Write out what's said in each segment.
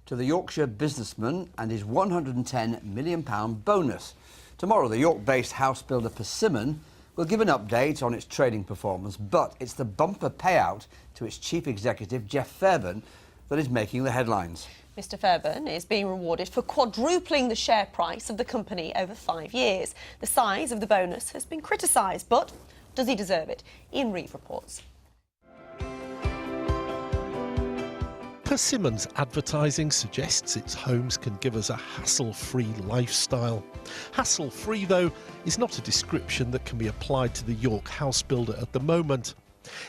to the Yorkshire businessman and his £110 million bonus. Tomorrow, the York-based house builder Persimmon will give an update on its trading performance, but it's the bumper payout to its chief executive, Jeff Fairburn, that is making the headlines. Mr Fairburn is being rewarded for quadrupling the share price of the company over 5 years. The size of the bonus has been criticised, but does he deserve it? Ian Reeve reports. Persimmon's advertising suggests its homes can give us a hassle-free lifestyle. Hassle-free, though, is not a description that can be applied to the York house builder at the moment.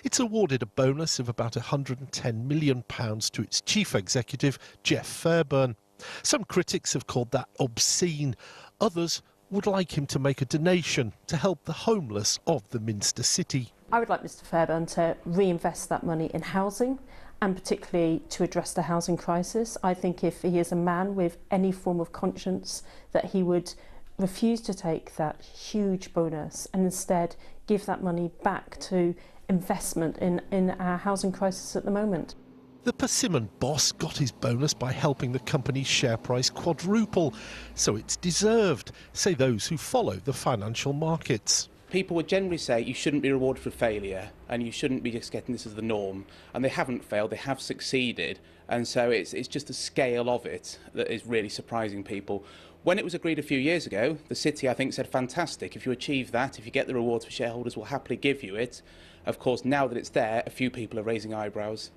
It's awarded a bonus of about £110 million to its chief executive, Jeff Fairburn. Some critics have called that obscene. Others would like him to make a donation to help the homeless of the Minster city. I would like Mr Fairburn to reinvest that money in housing, and particularly to address the housing crisis. I think if he is a man with any form of conscience, that he would refuse to take that huge bonus and instead give that money back to investment in our housing crisis at the moment. The Persimmon boss got his bonus by helping the company's share price quadruple, so it's deserved, say those who follow the financial markets. People would generally say you shouldn't be rewarded for failure and you shouldn't be just getting this as the norm, and they haven't failed, they have succeeded, and so it's just the scale of it that is really surprising people. When it was agreed a few years ago, the city, I think, said fantastic, if you achieve that, if you get the rewards for shareholders, we'll happily give you it. Of course, now that it's there, a few people are raising eyebrows.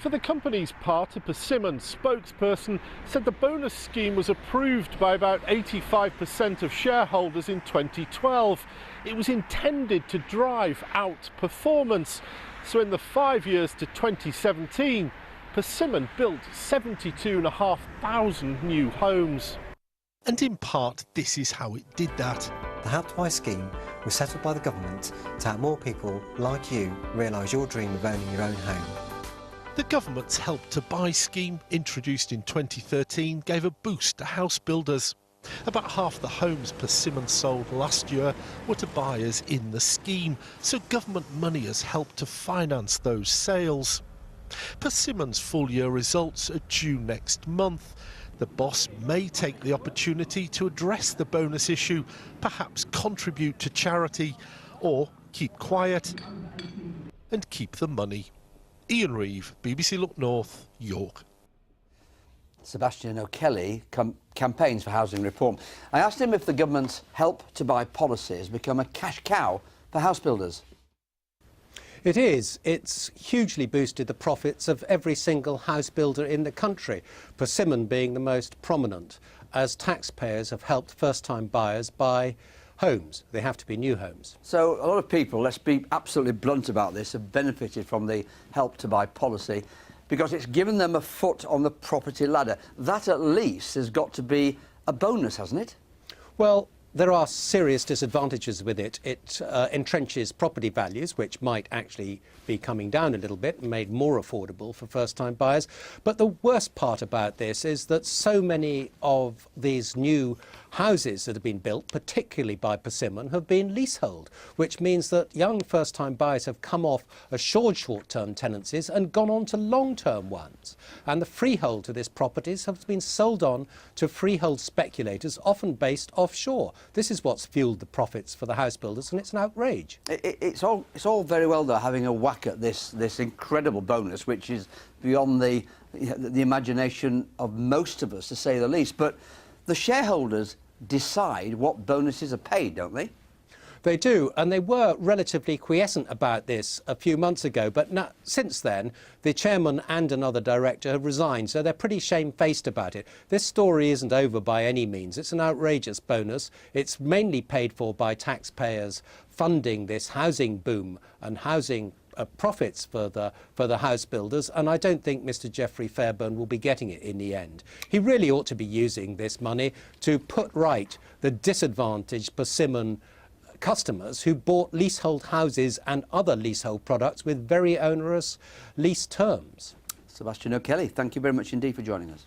For the company's part, a Persimmon spokesperson said the bonus scheme was approved by about 85% of shareholders in 2012. It was intended to drive out performance. So in the 5 years to 2017, Persimmon built 72,500 new homes. And in part, this is how it did that. The Help to Buy scheme was set up by the government to help more people like you realise your dream of owning your own home. The government's Help to Buy scheme, introduced in 2013, gave a boost to house builders. About half the homes Persimmon sold last year were to buyers in the scheme, so government money has helped to finance those sales. Persimmon's full-year results are due next month. The boss may take the opportunity to address the bonus issue, perhaps contribute to charity, or keep quiet and keep the money. Ian Reeve, BBC Look North, York. Sebastian O'Kelly campaigns for housing reform. I asked him if the government's Help to Buy policy has become a cash cow for house builders. It is. It's hugely boosted the profits of every single house builder in the country, Persimmon being the most prominent, as taxpayers have helped first-time buyers buy homes. They have to be new homes. So a lot of people, let's be absolutely blunt about this, have benefited from the Help to Buy policy because it's given them a foot on the property ladder. That at least has got to be a bonus, hasn't it? Well, there are serious disadvantages with it. It entrenches property values, which might actually be coming down a little bit and made more affordable for first-time buyers. But the worst part about this is that so many of these new houses that have been built, particularly by Persimmon, have been leasehold, which means that young first-time buyers have come off assured short-term tenancies and gone on to long-term ones. And the freehold of these properties have been sold on to freehold speculators, often based offshore. This is what's fueled the profits for the house builders, and it's an outrage. It's all very well, though, having a whack at this incredible bonus, which is beyond the imagination of most of us, to say the least. But the shareholders decide what bonuses are paid, don't they? They do, and they were relatively quiescent about this a few months ago, but now, since then, the chairman and another director have resigned, so they're pretty shamefaced about it. This story isn't over by any means. It's an outrageous bonus. It's mainly paid for by taxpayers funding this housing boom and housing profits for the house builders, and I don't think Mr. Geoffrey Fairburn will be getting it in the end. He really ought to be using this money to put right the disadvantaged Persimmon customers who bought leasehold houses and other leasehold products with very onerous lease terms. Sebastian O'Kelly, thank you very much indeed for joining us.